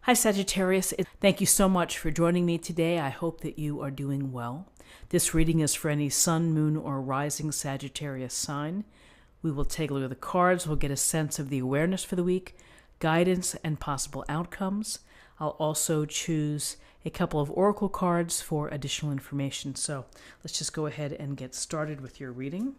Hi, Sagittarius. Thank you so much for joining me today. I hope that you are doing well. This reading is for any sun, moon, or rising Sagittarius sign. We will take a look at the cards. We'll get a sense of the awareness for the week, guidance, and possible outcomes. I'll also choose a couple of oracle cards for additional information. So let's just go ahead and get started with your reading.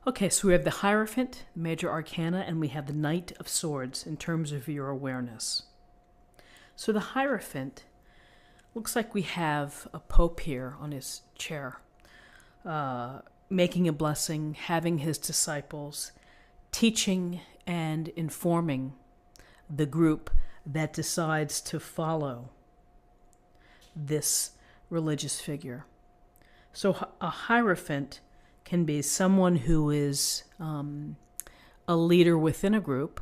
Okay, so we have the Hierophant, the Major Arcana, and we have the Knight of Swords in terms of your awareness. So the Hierophant looks like we have a pope here on his chair, making a blessing, having his disciples, teaching and informing the group that decides to follow this religious figure. So a Hierophant can be someone who is a leader within a group,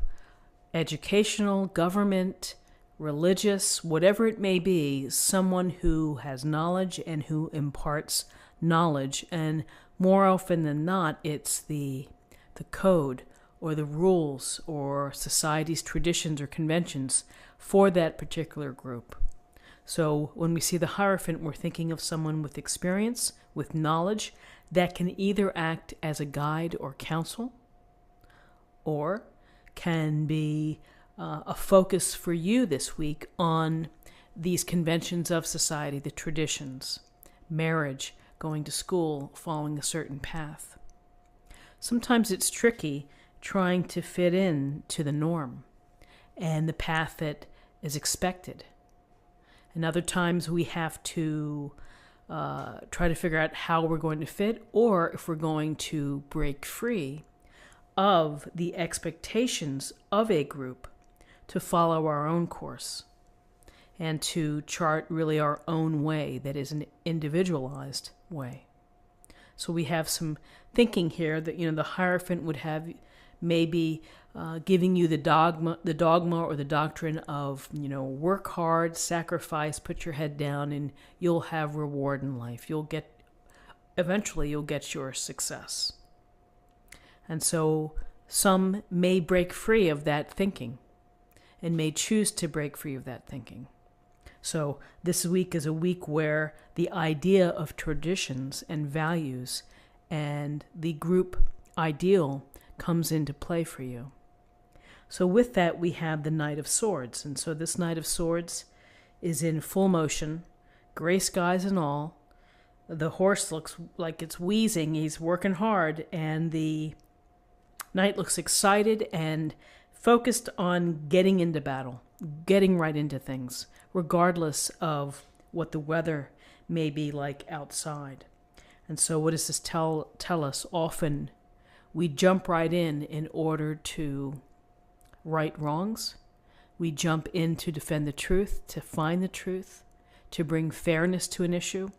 educational, government, religious, whatever it may be, someone who has knowledge and who imparts knowledge. And more often than not, it's the code or the rules or society's traditions or conventions for that particular group. So when we see the Hierophant, we're thinking of someone with experience, with knowledge, that can either act as a guide or counsel, or can be a focus for you this week on these conventions of society, the traditions, marriage, going to school, following a certain path. Sometimes it's tricky trying to fit in to the norm and the path that is expected. And other times we have to try to figure out how we're going to fit, or if we're going to break free of the expectations of a group to follow our own course and to chart really our own way that is an individualized way. So we have some thinking here that, the Hierophant would have maybe giving you the dogma or the doctrine of, work hard, sacrifice, put your head down, and you'll have reward in life. Eventually you'll get your success. And so some may break free of that thinking and may choose to break free of that thinking. So this week is a week where the idea of traditions and values and the group ideal comes into play for you. So with that, we have the Knight of Swords. And so this Knight of Swords is in full motion, gray skies and all. The horse looks like it's wheezing. He's working hard. And the knight looks excited and focused on getting into battle, getting right into things, regardless of what the weather may be like outside. And so what does this tell us? Often we jump right in order to right wrongs. We jump in to defend the truth, to find the truth, to bring fairness to an issue.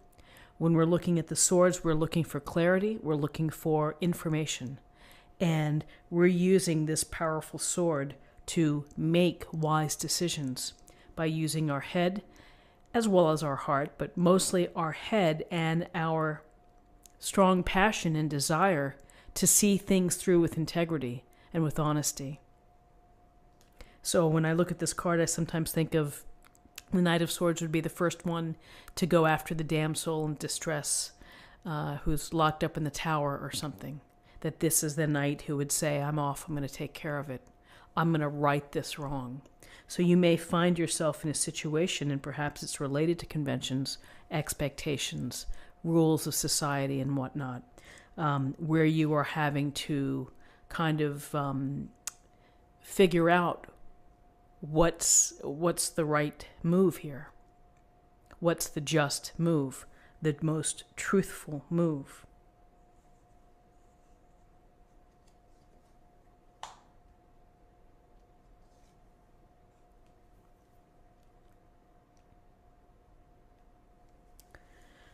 When we're looking at the swords, we're looking for clarity, we're looking for information. And we're using this powerful sword to make wise decisions by using our head as well as our heart, but mostly our head and our strong passion and desire to see things through with integrity and with honesty. So when I look at this card, I sometimes think of the Knight of Swords would be the first one to go after the damsel in distress who's locked up in the tower or something. That this is the knight who would say, I'm off, I'm going to take care of it. I'm going to right this wrong. So you may find yourself in a situation, and perhaps it's related to conventions, expectations, rules of society and whatnot, where you are having to kind of figure out what's the right move here. What's the just move, the most truthful move.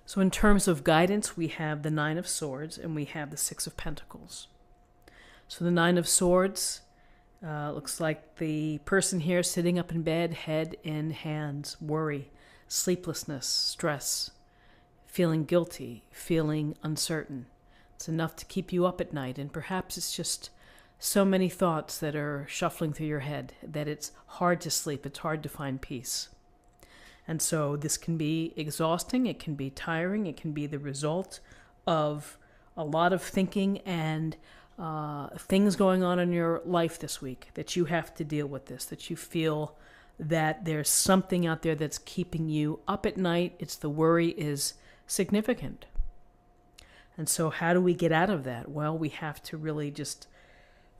So in terms of guidance, we have the Nine of Swords and we have the Six of Pentacles. So the Nine of Swords looks like the person here sitting up in bed, head in hands, worry, sleeplessness, stress, feeling guilty, feeling uncertain. It's enough to keep you up at night, and perhaps it's just so many thoughts that are shuffling through your head that it's hard to sleep, it's hard to find peace. And so this can be exhausting, it can be tiring, it can be the result of a lot of thinking and things going on in your life this week, that you have to deal with this, that you feel that there's something out there that's keeping you up at night. It's the worry is significant. And so how do we get out of that? Well, we have to really just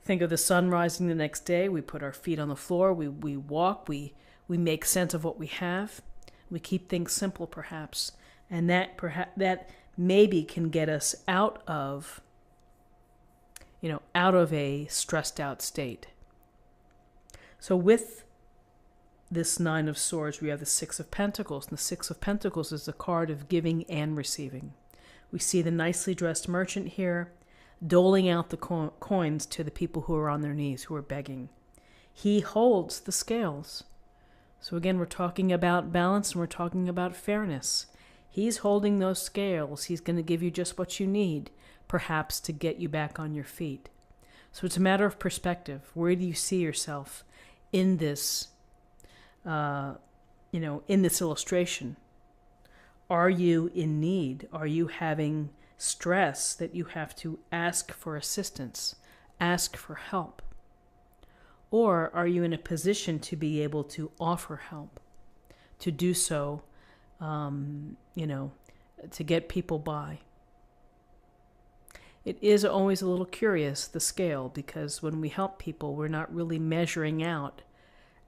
think of the sun rising the next day. We put our feet on the floor, we walk, we make sense of what we have. We keep things simple, perhaps, and that maybe can get us out of a stressed out state. So with this Nine of Swords, we have the Six of Pentacles, and the Six of Pentacles is a card of giving and receiving. We see the nicely dressed merchant here doling out the coins to the people who are on their knees, who are begging. He holds the scales. So again, we're talking about balance and we're talking about fairness. He's holding those scales. He's going to give you just what you need, perhaps, to get you back on your feet. So it's a matter of perspective. Where do you see yourself in this, in this illustration? Are you in need? Are you having stress that you have to ask for assistance, ask for help? Or are you in a position to be able to offer help, to do so, to get people by? It is always a little curious, the scale, because when we help people, we're not really measuring out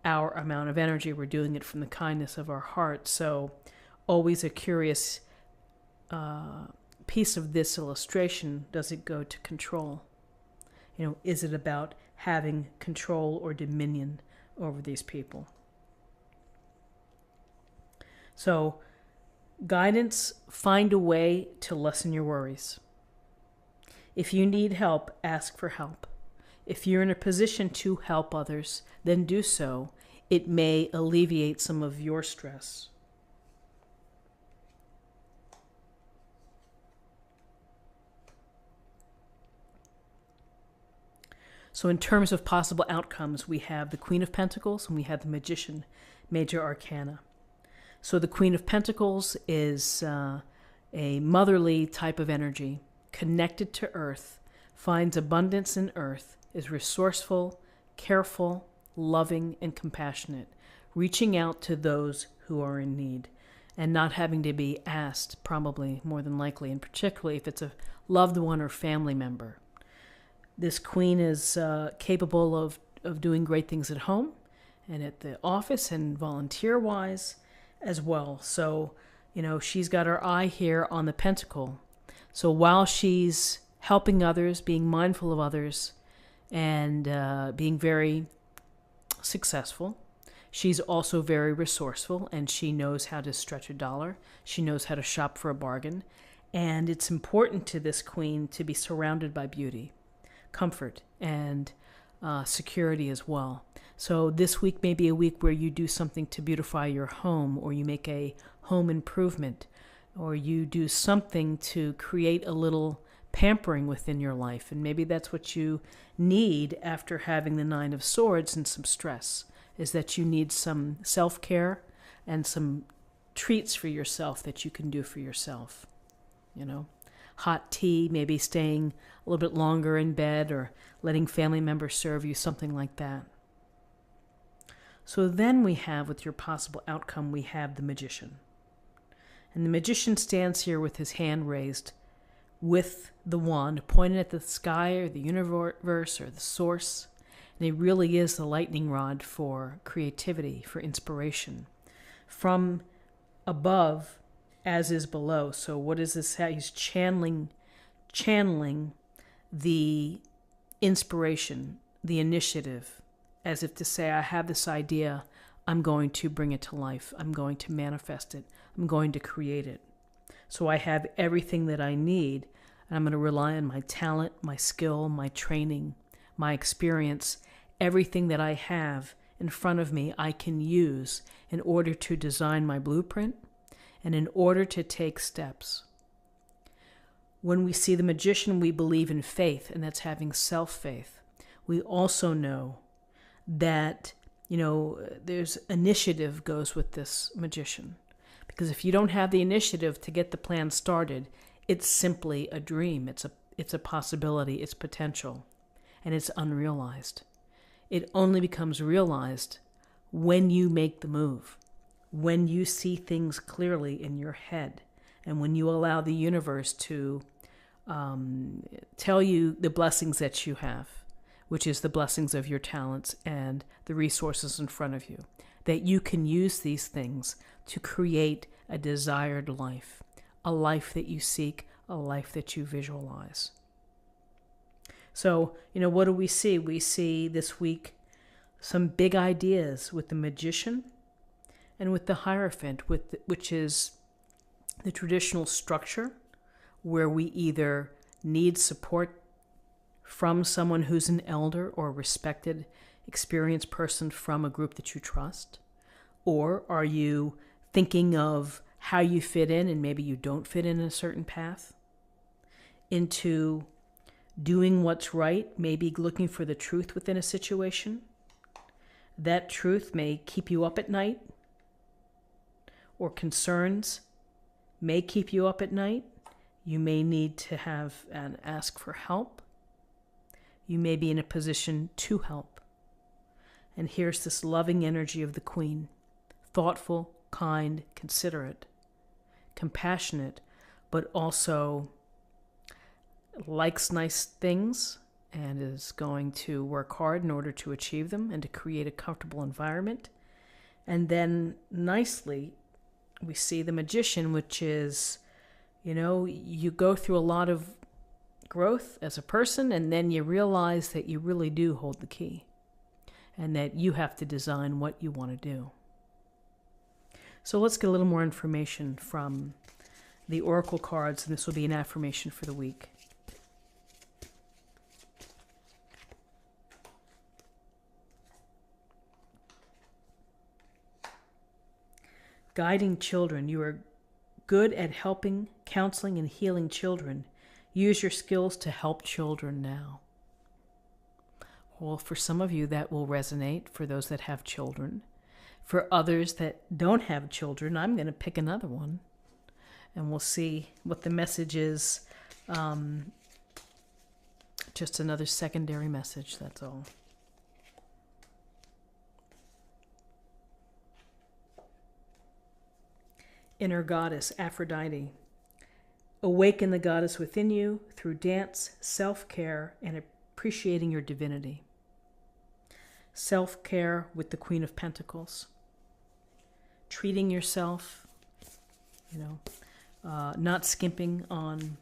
our amount of energy. We're doing it from the kindness of our heart. So always a curious piece of this illustration. Does it go to control? Is it about having control or dominion over these people? So guidance, find a way to lessen your worries. If you need help, ask for help. If you're in a position to help others, then do so. It may alleviate some of your stress. So in terms of possible outcomes, we have the Queen of Pentacles and we have the Magician, major arcana. So the Queen of Pentacles is a motherly type of energy, connected to earth, finds abundance in earth, is resourceful, careful, loving, and compassionate, reaching out to those who are in need and not having to be asked, probably more than likely, and particularly if it's a loved one or family member. This queen is capable of doing great things at home and at the office and volunteer-wise as well. So, she's got her eye here on the pentacle. So while she's helping others, being mindful of others, and being very successful, she's also very resourceful, and she knows how to stretch a dollar. She knows how to shop for a bargain. And it's important to this queen to be surrounded by beauty, comfort, and security as well. So this week may be a week where you do something to beautify your home, or you make a home improvement, or you do something to create a little pampering within your life. And maybe that's what you need after having the Nine of Swords and some stress, is that you need some self-care and some treats for yourself that you can do for yourself. Hot tea, maybe staying a little bit longer in bed, or letting family members serve you, something like that. So then we have, with your possible outcome, we have the Magician. And the Magician stands here with his hand raised, with the wand pointed at the sky or the universe or the source. And he really is the lightning rod for creativity, for inspiration. From above, as is below. So what is this? He's channeling the inspiration, the initiative, as if to say, I have this idea, I'm going to bring it to life. I'm going to manifest it. I'm going to create it. So I have everything that I need, and I'm going to rely on my talent, my skill, my training, my experience. Everything that I have in front of me I can use in order to design my blueprint and in order to take steps. When we see the magician, we believe in faith, and that's having self-faith. We also know that, there's initiative goes with this magician. Because if you don't have the initiative to get the plan started, it's simply a dream. It's a possibility. It's potential. And it's unrealized. It only becomes realized when you make the move, when you see things clearly in your head, and when you allow the universe to tell you the blessings that you have, which is the blessings of your talents and the resources in front of you, that you can use these things to create a desired life, a life that you seek, a life that you visualize. So, what do we see? We see this week some big ideas with the magician and with the Hierophant, which is the traditional structure where we either need support from someone who's an elder or a respected, experienced person from a group that you trust, or are you thinking of how you fit in and maybe you don't fit in a certain path, into doing what's right, maybe looking for the truth within a situation. That truth may keep you up at night, or concerns may keep you up at night. You may need to have and ask for help. You may be in a position to help. And here's this loving energy of the Queen, thoughtful, kind, considerate, compassionate, but also likes nice things and is going to work hard in order to achieve them and to create a comfortable environment. And then nicely, we see the magician, which is, you go through a lot of growth as a person, and then you realize that you really do hold the key and that you have to design what you want to do. So let's get a little more information from the oracle cards, and this will be an affirmation for the week. Guiding children. You are good at helping, counseling, and healing children. Use your skills to help children now. Well, for some of you that will resonate, for those that have children. For others that don't have children, I'm going to pick another one. And we'll see what the message is. Just another secondary message, that's all. Inner goddess, Aphrodite. Awaken the goddess within you through dance, self-care, and appreciating your divinity. Self-care with the Queen of Pentacles. Treating yourself, not skimping on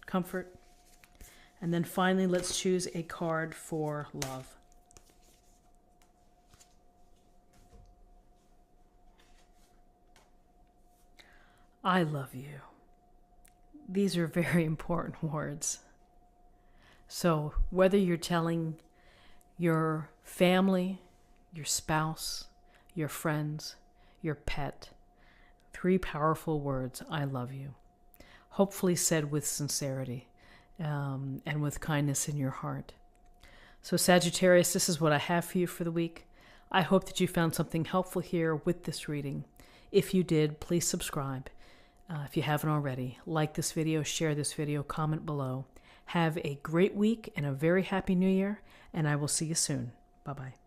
comfort. And then finally, let's choose a card for love. I love you. These are very important words. So whether you're telling your family, your spouse, your friends, your pet, 3 powerful words, I love you. Hopefully said with sincerity and with kindness in your heart. So Sagittarius, this is what I have for you for the week. I hope that you found something helpful here with this reading. If you did, please subscribe. If you haven't already, like this video, share this video, comment below. Have a great week and a very happy new year, and I will see you soon. Bye-bye.